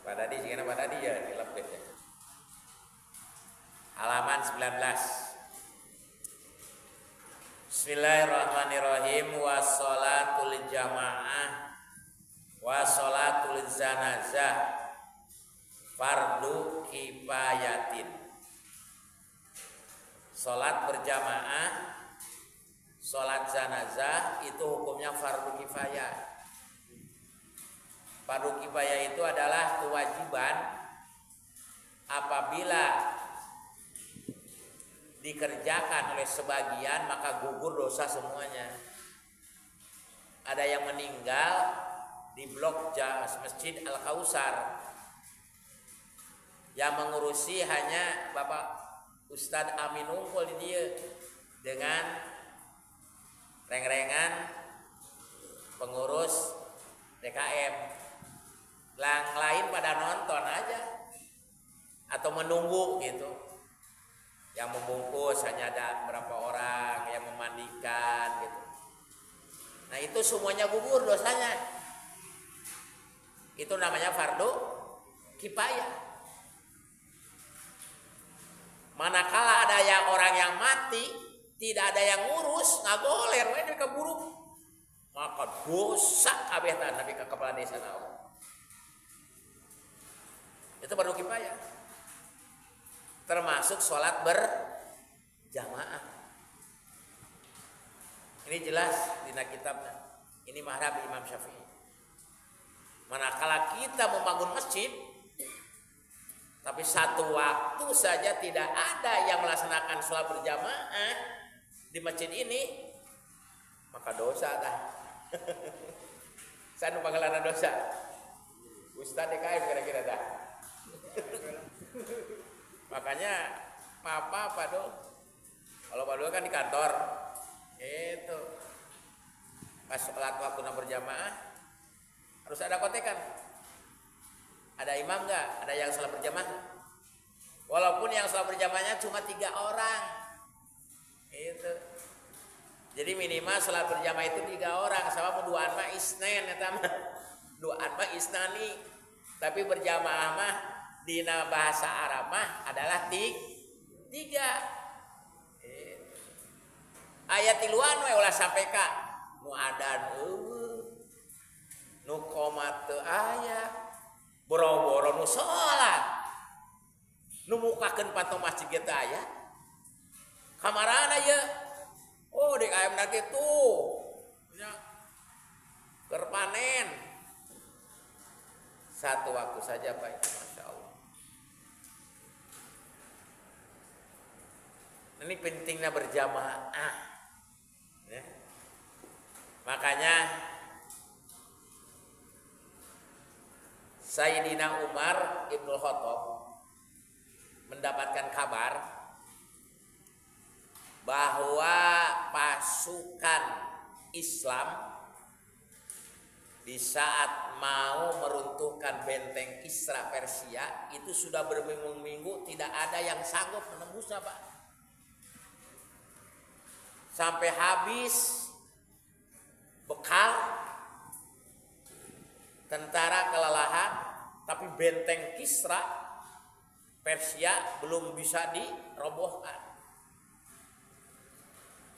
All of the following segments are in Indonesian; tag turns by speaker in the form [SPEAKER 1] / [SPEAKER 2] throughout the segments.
[SPEAKER 1] pada di jika pada dia di lebih ya. Halaman 19. Bismillahirrahmanirrahim. Wassalatul jamaah wassalatul zanazah fardu kifayatin. Salat berjamaah, salat zanazah itu hukumnya fardu kifayah. Fardu kifayah itu adalah kewajiban apabila dikerjakan oleh sebagian maka gugur dosa semuanya. Ada yang meninggal di blok Masjid Al-Kausar, yang mengurusi hanya Bapak Ustadz Amin Unggul di dia dengan reng-rengan pengurus DKM. Yang lain pada nonton aja atau menunggu gitu. Yang membungkus hanya ada berapa orang, yang memandikan gitu. Nah itu semuanya gugur dosanya. Itu namanya fardu kifayah. Manakala ada yang orang yang mati, tidak ada yang ngurus, ngagoler, ini keburu, maka dosa kabeh tapi ke kepala desa naon. Itu fardu kifayah. Termasuk sholat berjamaah. Ini jelas di kitabnya. Ini mazhab Imam Syafi'i. Manakala kita membangun masjid, tapi satu waktu saja tidak ada yang melaksanakan sholat berjamaah di masjid ini, maka dosa dah. Saya nu panggalana dosa. Ustaz DKM kira-kira dah. Makanya apa dong? Kalau Pak kan di kantor, itu pas sholat waktu berjamaah harus ada kotekan. Ada imam nggak? Ada yang sholat berjamaah? Walaupun yang sholat berjamaahnya cuma 3 orang, itu. Jadi minimal sholat berjamaah itu 3 orang. Sama duaan mah isnen, duaan mah isnani. Tapi berjamaah mah dina bahasa Arab mah adalah 3. Ayat tiluan we ulah sampai ka nu adan nu qomat teu aya boro-boro nu salat nu mukakeun patung masjid teh aya kamarana ye oh dek ayam nanti tuh nya keur panen satu waktu saja Pak. Masya Allah. Ini pentingnya berjamaah. Ya. Makanya Sayyidina Umar Ibnu Khattab mendapatkan kabar bahwa pasukan Islam di saat mau meruntuhkan benteng Kisra Persia itu sudah berminggu-minggu tidak ada yang sanggup menembusnya Pak. Sampai habis bekal, tentara kelelahan, tapi benteng Kisra Persia belum bisa dirobohkan.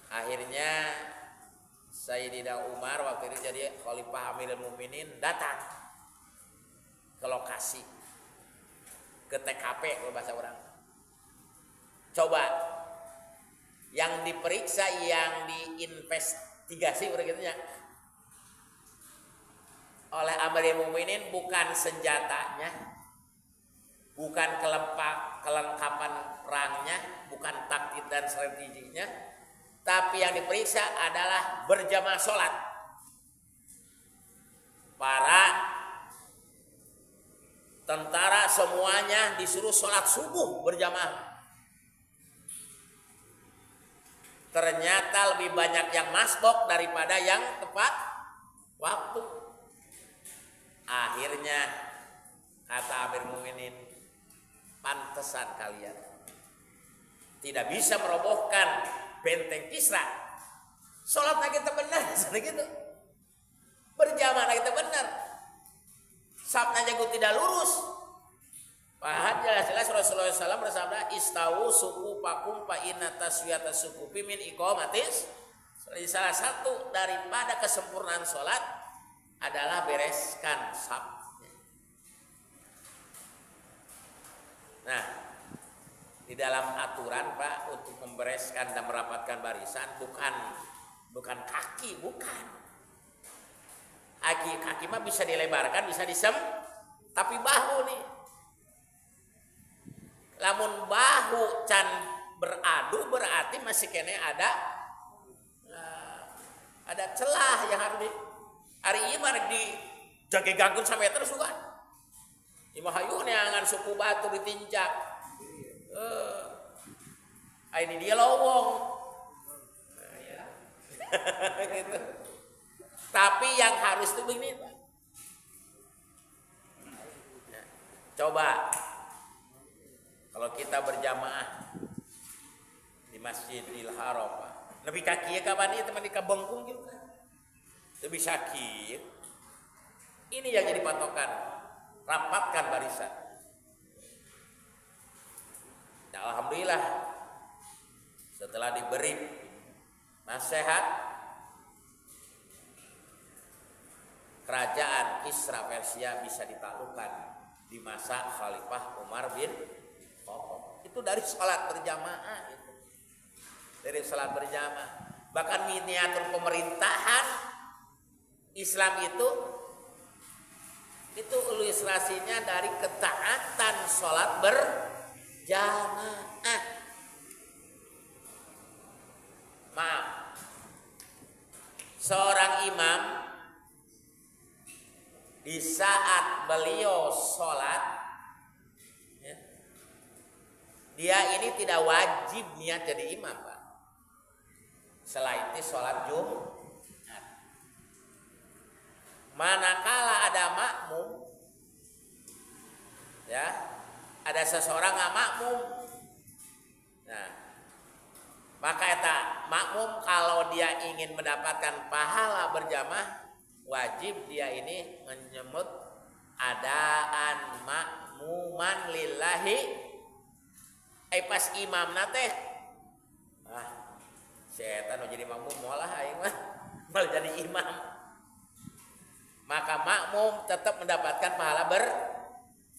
[SPEAKER 1] Akhirnya Sayyidina Umar waktu itu jadi Khalifah Amirul Mukminin datang ke lokasi, ke TKP kalau bahasa orang. Coba yang diperiksa, yang diinvestigasi begitunya oleh Amirul Mukminin bukan senjatanya, bukan kelengkapan perangnya, bukan taktik dan strateginya, tapi yang diperiksa adalah berjamaah sholat. Para tentara semuanya disuruh sholat subuh berjamaah. Ternyata lebih banyak yang masbok daripada yang tepat waktu. Akhirnya kata Amirul Mukminin, pantesan kalian tidak bisa merobohkan benteng Kisra. Sholatnya kita benar, gitu. Berjamaah kita benar. Sabna jago tidak lurus. Paham jelas-jelas Rasulullah SAW bersabda istawu suku pakum fa inna taswiyata sukufi min iqamatis. Salah satu daripada kesempurnaan sholat adalah bereskan saf. Nah, di dalam aturan Pak untuk membereskan dan merapatkan barisan bukan kaki, bukan. Kaki mah bisa dilebarkan, bisa tapi bahu nih. Lamun bahu can beradu berarti masih kene ada celah yang harus hari ini mari di jaga ganggun sampai terus kan. Imah hayu neangan suku batu ditinjak. Ini dia lowong. Gitu. Tapi yang harus itu begini Pak. Coba kalau kita berjamaah di Masjidil Haram, Pak. Lebih kaki ya kapan ini teman di kabengkung gitu kan. Lebih sakit. Ini yang jadi patokan. Rapatkan barisan. Nah, alhamdulillah setelah diberi nasihat kerajaan Kisra Persia bisa ditaklukkan di masa Khalifah Umar bin itu dari sholat berjamaah itu. Dari sholat berjamaah. Bahkan miniatur pemerintahan Islam itu ilustrasinya dari ketaatan sholat berjamaah. Maaf, seorang imam di saat beliau sholat dia ini tidak wajib niat jadi imam Pak. Selain itu sholat Jumat. Manakala ada makmum, ya, ada seseorang nggak makmum, nah, maka eta makmum kalau dia ingin mendapatkan pahala berjamaah, wajib dia ini menyebut adaan makmuman lillahi. Pas imam nate, setan mau jadi makmum malah aing mah malah jadi imam. Maka makmum tetap mendapatkan pahala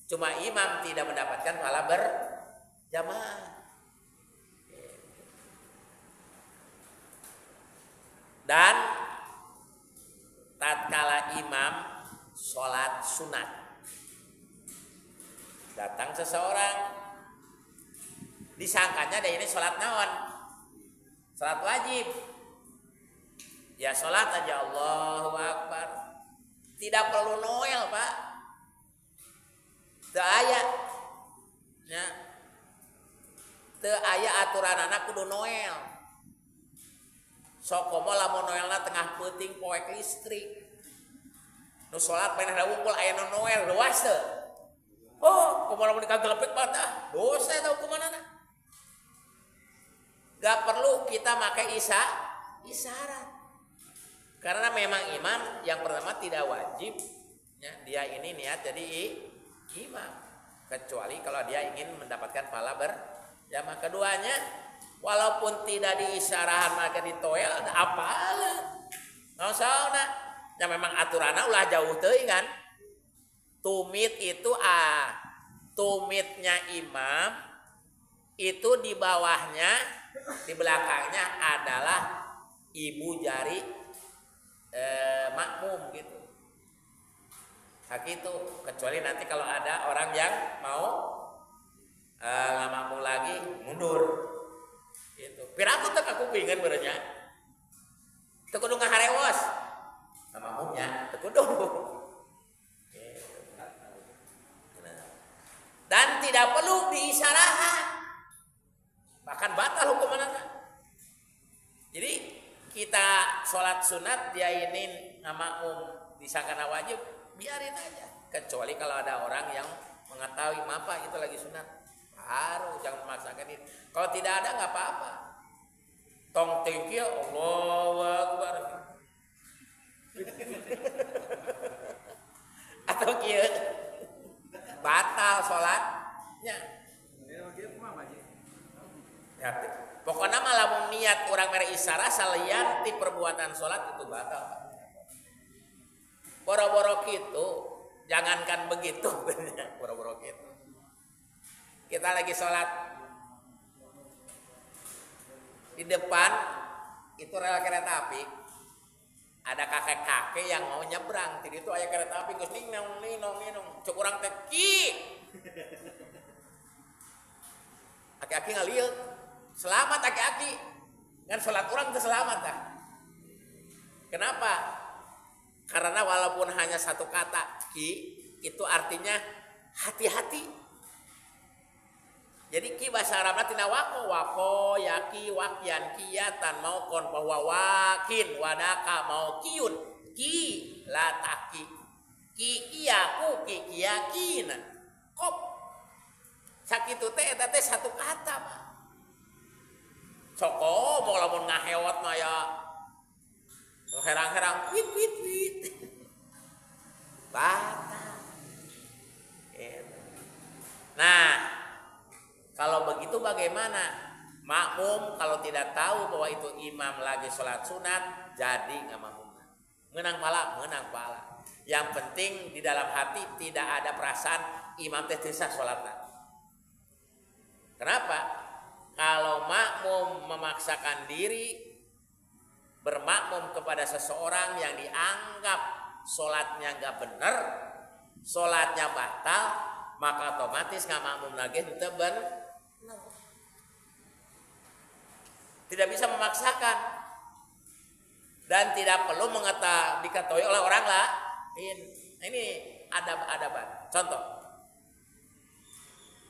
[SPEAKER 1] cuma imam tidak mendapatkan pahala berjamaah. Dan tatkala imam sholat sunat, datang seseorang disangkanya dia ini sholat naon, sholat wajib, ya sholat aja Allahu Akbar, tidak perlu noel Pak, teu aya, ya, teu aya aturan anak kudu noel, sok komo lamun noelna tengah peuting poek listrik, nu sholat pengen ada wungkul aya nu noel luas teu, oh komo lamun dikagelepek mata, dosa tau kumanana. Gak perlu kita pakai isyarat. Karena memang imam yang pertama tidak wajib ya, dia ini niat jadi imam. Kecuali kalau dia ingin mendapatkan pahala berjamaah. Keduanya walaupun tidak diisyarahan maka ditoel ada apalah. Soalnya ya memang aturannya ulah jauh teuing kan. Tumit itu tumitnya imam itu di bawahnya, di belakangnya adalah ibu jari makmum gitu. Hak itu kecuali nanti kalau ada orang yang mau nggak makmum lagi mundur gitu. Piraku teu kakupingan beureunya. Teu kudu ngaharewos. Makmumnya teu kudu. Dan tidak perlu diisyarahan. Bahkan batal hukumannya. Jadi kita sholat sunat dia ini makmum disangkana wajib, biarin aja. Kecuali kalau ada orang yang mengetahui apa itu lagi sunat, baru jangan memaksakan itu. Kalau tidak ada nggak apa-apa. Tong tinggi Allahu Akbar. Atau kieu batal sholat sarasa lian ti perbuatan sholat itu batal. Boro-boro gitu, jangankan begitu, boro-boro gitu. Kita lagi sholat di depan itu rel kereta api, ada kakek-kakek yang mau nyebrang. Jadi itu aya kereta api geus ninong, cek urang teh ki. Aki-aki ngalieu. Selamat aki-aki. Kan salat urang teh selamat tah. Kenapa? Karena walaupun hanya satu kata ki, itu artinya hati-hati. Jadi ki bahasa Arabna tina wako, yaki, wakyan, kiyatan, mau kon bahwa wakin, wadaka, mau kiyun, ki, lataki, ki kiyaku, ki kiyakin, kop, sakitu teh eta teh satu kata mah. Soko mau lamun ngahewot mah ya, herang-herang, wit, batal. Nah. Kalau begitu bagaimana? Makmum kalau tidak tahu bahwa itu imam lagi sholat sunat, jadi nggak makmum. Menang pala. Yang penting di dalam hati tidak ada perasaan imam teh teu sah sholatna. Kenapa? Kalau makmum memaksakan diri bermakmum kepada seseorang yang dianggap sholatnya nggak benar, sholatnya batal, maka otomatis nggak makmum lagi henteu bener. Tidak bisa memaksakan dan tidak perlu diketahui oleh orang lain. Ini adab-adaban. Contoh,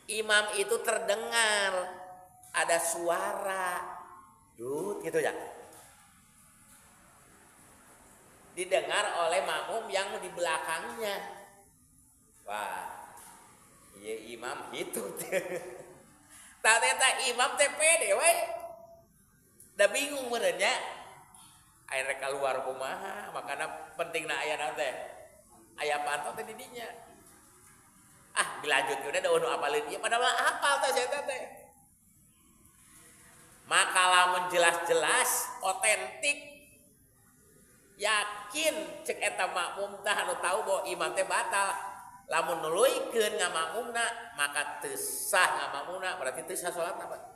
[SPEAKER 1] imam itu terdengar ada suara, gitu ya. Didengar oleh makmum yang di belakangnya. Wah, iya imam itu. Ternyata imam teh pede we. Da bingung benernya. Akhirnya keluar kumaha, makanya pentingna aya teh. Aya pantau teh di dinya. Dilanjut udah da anu apalin ieu padahal hafal teh saya teh. Maka lamun jelas-jelas otentik yakin cek eta makmum tah anu tahu bahwa imam teh batal. Lamun nuluykeun ngamakmumna maka teu sah ngamakmumna, berarti teu sah salatna, Pak.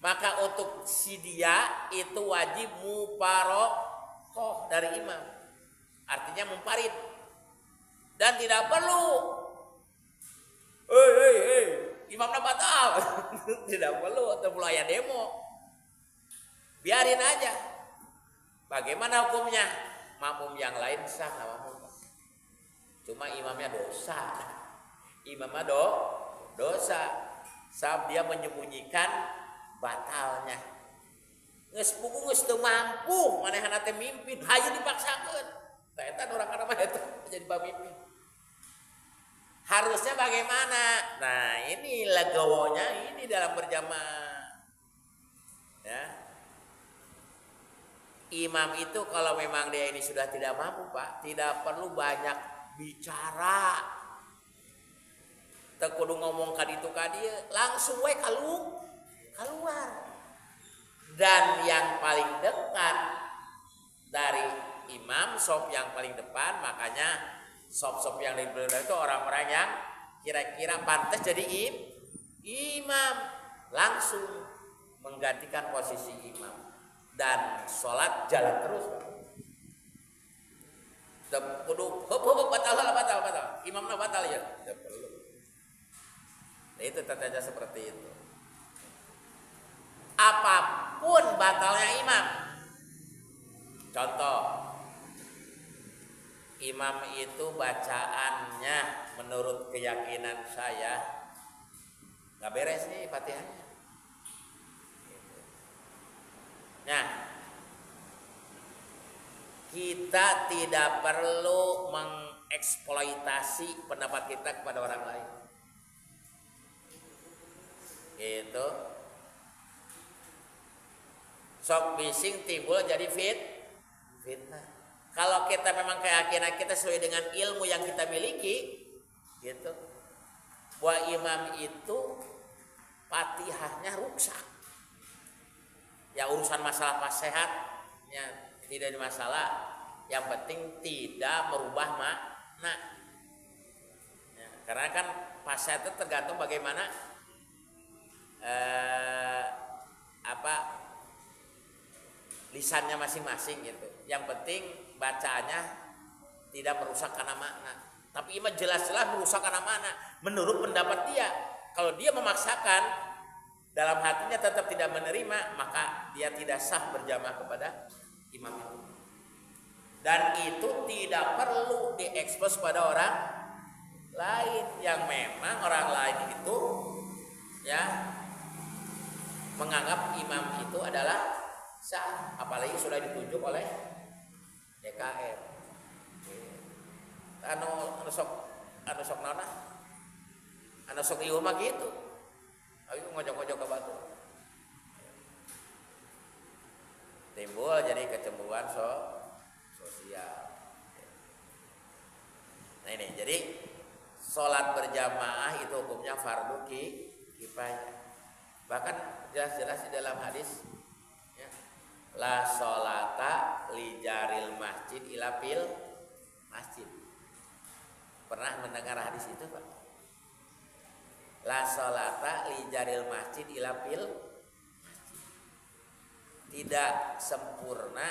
[SPEAKER 1] Maka untuk si dia itu wajib muparokoh dari imam. Artinya mumparid. Dan tidak perlu imamnya batal. Tidak perlu, atau perlu aya demo. Biarin aja. Bagaimana hukumnya? Makmum yang lain sah makmum. Cuma imamnya dosa. Imamnya dosa. Sebab dia menyembunyikan batalnya. Geus pugu geus teu mampu manehna teh mimpin, hayu dipaksakeun. Tah eta urang kana mah eta jadi pamimpin. Harusnya bagaimana? Nah, ini legowonya ini dalam berjamaah. Ya. Imam itu kalau memang dia ini sudah tidak mampu, Pak, tidak perlu banyak bicara. Teu kudu ngomong ka ditu ka dieu, langsung we keluar. Dan yang paling dekat dari imam, sop yang paling depan, makanya sop-sop yang di belakang itu orang-orang yang kira-kira pantas jadi imam, langsung menggantikan posisi imam dan sholat jalan terus. Kudu batal imamnya batal ya, tidak perlu. Nah, itu tata seperti itu. Apapun batalnya imam. Contoh, imam itu bacaannya menurut keyakinan saya nggak beres nih Fatihahnya. Nah, kita tidak perlu mengeksploitasi pendapat kita kepada orang lain. Gitu. Sok bising timbul jadi fitnah. Kalau kita memang keyakinan kita sesuai dengan ilmu yang kita miliki, gitu. Bahwa imam itu Fatihahnya rusak. Ya urusan masalah pas sehatnya tidak ada masalah. Yang penting tidak merubah makna. Ya, karena kan pas sehat itu tergantung bagaimana lisannya masing-masing gitu. Yang penting bacaannya tidak merusak karena makna. Tapi imam jelas-jelas merusak karena makna. Menurut pendapat dia, kalau dia memaksakan dalam hatinya tetap tidak menerima, maka dia tidak sah berjamaah kepada imam itu. Dan itu tidak perlu diekspos pada orang lain, yang memang orang lain itu ya menganggap imam itu adalah sah, apalagi sudah ditunjuk oleh DKM. Anu sok nona, anu sok ieu mah gitu. Ayo ngojok-ngojok ke batu. Timbul jadi kecemburuan sosial. Nah ini, jadi sholat berjamaah itu hukumnya fardu kifayah. Bahkan jelas-jelas di dalam hadis, ya, la sholata li jaril masjid ila fil masjid. Pernah mendengar hadis itu, Pak? La sholata li jaril masjid ila fil masjid. Tidak sempurna.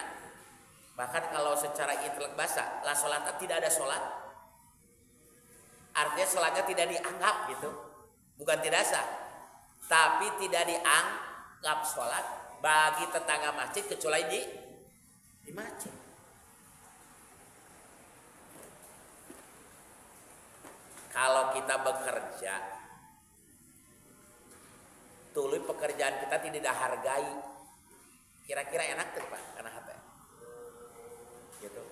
[SPEAKER 1] Bahkan kalau secara itlaq bahasa, la sholata tidak ada sholat. Artinya sholatnya tidak dianggap gitu. Bukan tidak sah, tapi tidak dianggap sholat bagi tetangga masjid kecuali di masjid. Kalau kita bekerja, tuluy pekerjaan kita tidak dihargai, kira-kira enak tuh Pak, karena hati gitu.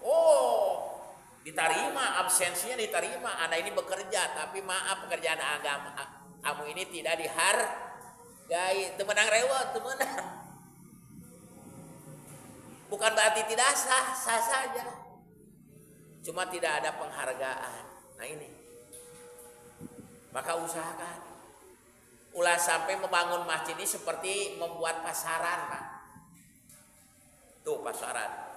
[SPEAKER 1] Oh, diterima, absensinya diterima. Anda ini bekerja, tapi maaf pekerjaan agama kamu ini tidak dihargai. Temenang rewel, temenang. Bukan berarti tidak sah, sah saja. Cuma tidak ada penghargaan. Nah ini, maka usahakan. Ulah sampai membangun masjid ini seperti membuat pasaran, Pak. Tuh pasaran.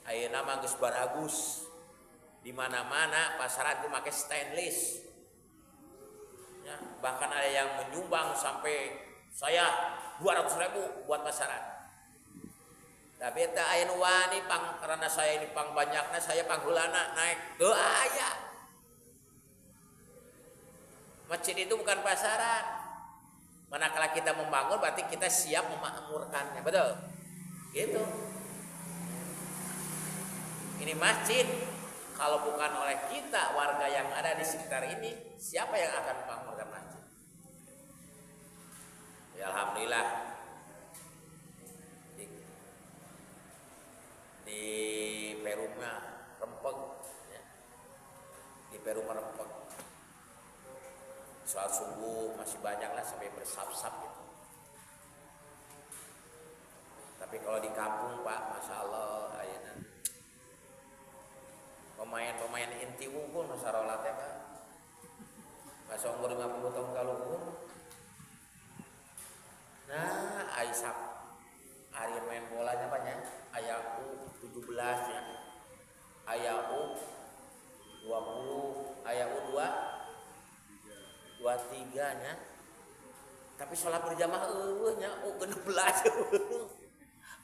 [SPEAKER 1] Ayeuna mah geus baragus. Di mana-mana pasaran itu pakai stainless. Ya, bahkan ada yang menyumbang sampai saya 200.000 buat pasaran. Tapi eta aya nu wani pang karena saya ini pang banyakna saya panggulana naik teu aya. Masjid itu bukan pasaran. Manakala kita membangun berarti kita siap memakmurkannya, betul? Gitu. Ini masjid, kalau bukan oleh kita warga yang ada di sekitar ini, siapa yang akan memakmurkan masjid? Ya, alhamdulillah di Peruma Rempeng, ya. Di Peruma Rempeng soal subuh masih banyak lah sampai bersap-sap gitu. Tapi kalau di kampung Pak, masya Allah, ayeuna pemain inti wungkul masarolat ya Pak. Masa umur 50 tahun kaluhur. Nah, Aisyah hari main bolanya banyak. Aya U17 ya. Aya U20, aya U23 nya. Tapi sholat berjamaah nya U16.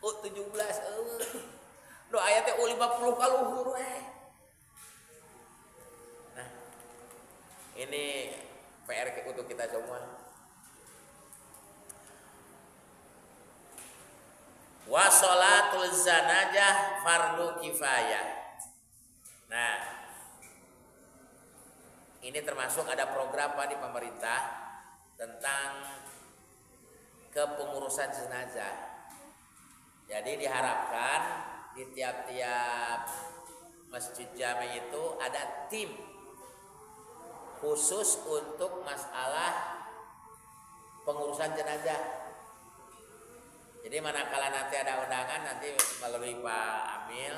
[SPEAKER 1] U17 do aya teh U50 kaluhur we. Nah, ini PR untuk kita semua. Wa sholatul zanajah fardu kifayah. Nah, ini termasuk ada program Pak di pemerintah tentang kepengurusan jenazah. Jadi diharapkan di tiap-tiap masjid jami itu ada tim khusus untuk masalah pengurusan jenazah. Jadi manakala nanti ada undangan nanti melalui Pak Amil,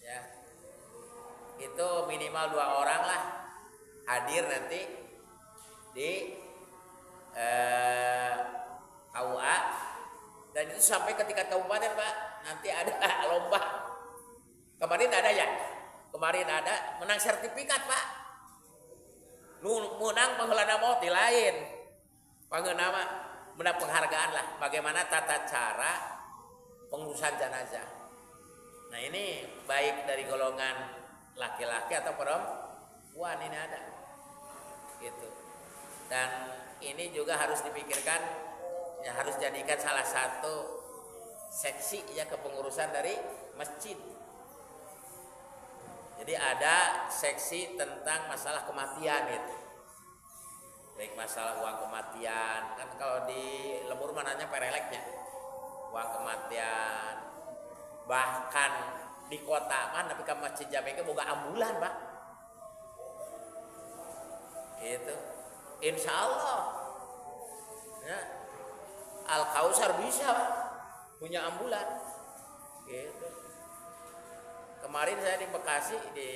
[SPEAKER 1] ya, itu minimal 2 orang lah hadir nanti di eh, KUA, dan itu sampai ke tingkat kabupaten Pak. Nanti ada lomba. Kemarin ada ya, kemarin ada menang sertifikat Pak. Menang pengheula maut di lain, pangeuna mah menang penghargaan lah. Bagaimana tata cara pengurusan jenazah. Nah ini baik dari golongan laki-laki atau perempuan ini ada, gitu. Dan ini juga harus dipikirkan, ya harus jadikan salah satu seksi ya kepengurusan dari masjid. Jadi ada seksi tentang masalah kematian itu, baik masalah uang kematian, kan kalau di lembur mananya pereleknya, uang kematian, bahkan di kota mana tapi ke masjid Jamaica boga ambulan Pak, gitu. Insya Allah ya, Al Kausar bisa Pak, punya ambulan, gitu. Kemarin saya di Bekasi di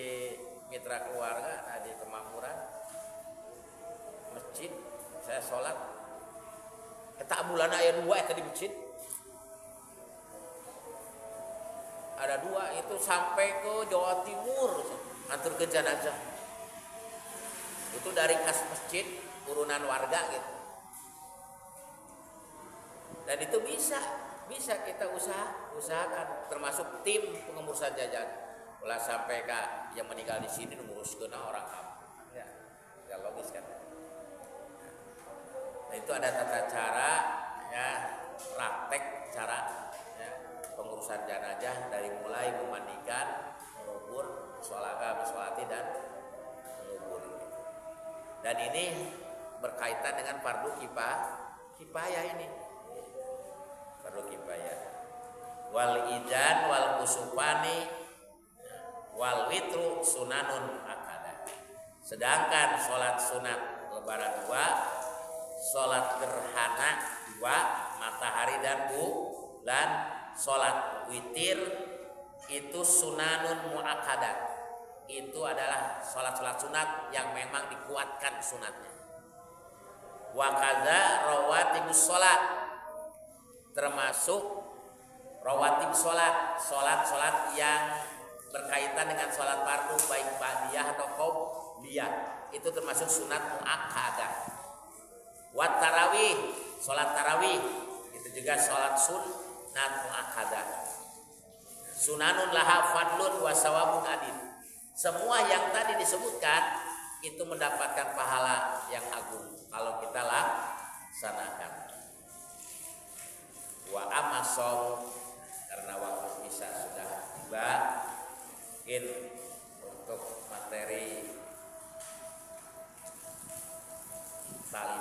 [SPEAKER 1] Mitra Keluarga, di Kemakmuran, masjid, saya sholat, kita ambulan ayat 2 itu di masjid, ada 2 itu sampai ke Jawa Timur, antar ke jenazah, itu dari kas masjid, urunan warga gitu, dan itu bisa kita usahakan, termasuk tim pengurusan jajan. Ulah sampai kak yang meninggal di sini ngurus kena orang kampung, ya logis kan. Nah itu ada tata cara, ya praktek cara ya, pengurusan jenazah dari mulai memandikan, mengubur, bersolati dan mengubur. Dan ini berkaitan dengan fardu kifayah ini. Fardu kifayah. Wal idzan wal kusufani wal witru sunanun akadah. Sedangkan sholat sunat lebaran 2, sholat gerhana 2, matahari dan bulan, sholat witir itu sunanun muakkadah. Itu adalah sholat sunat yang memang dikuatkan sunatnya. Wa kadza rawatibus sholat, termasuk rawatib sholat yang berkaitan dengan sholat fardu baik ba'diyah atau qobliyah, itu termasuk sunat muakkadah. Wa tarawih, sholat tarawih itu juga sholat sunat muakkadah. Sunanun laha fadlun wa sawabun adil. Semua yang tadi disebutkan itu mendapatkan pahala yang agung kalau kita laksanakan. Wa amasol, karena waktu bisa sudah tiba, untuk materi tali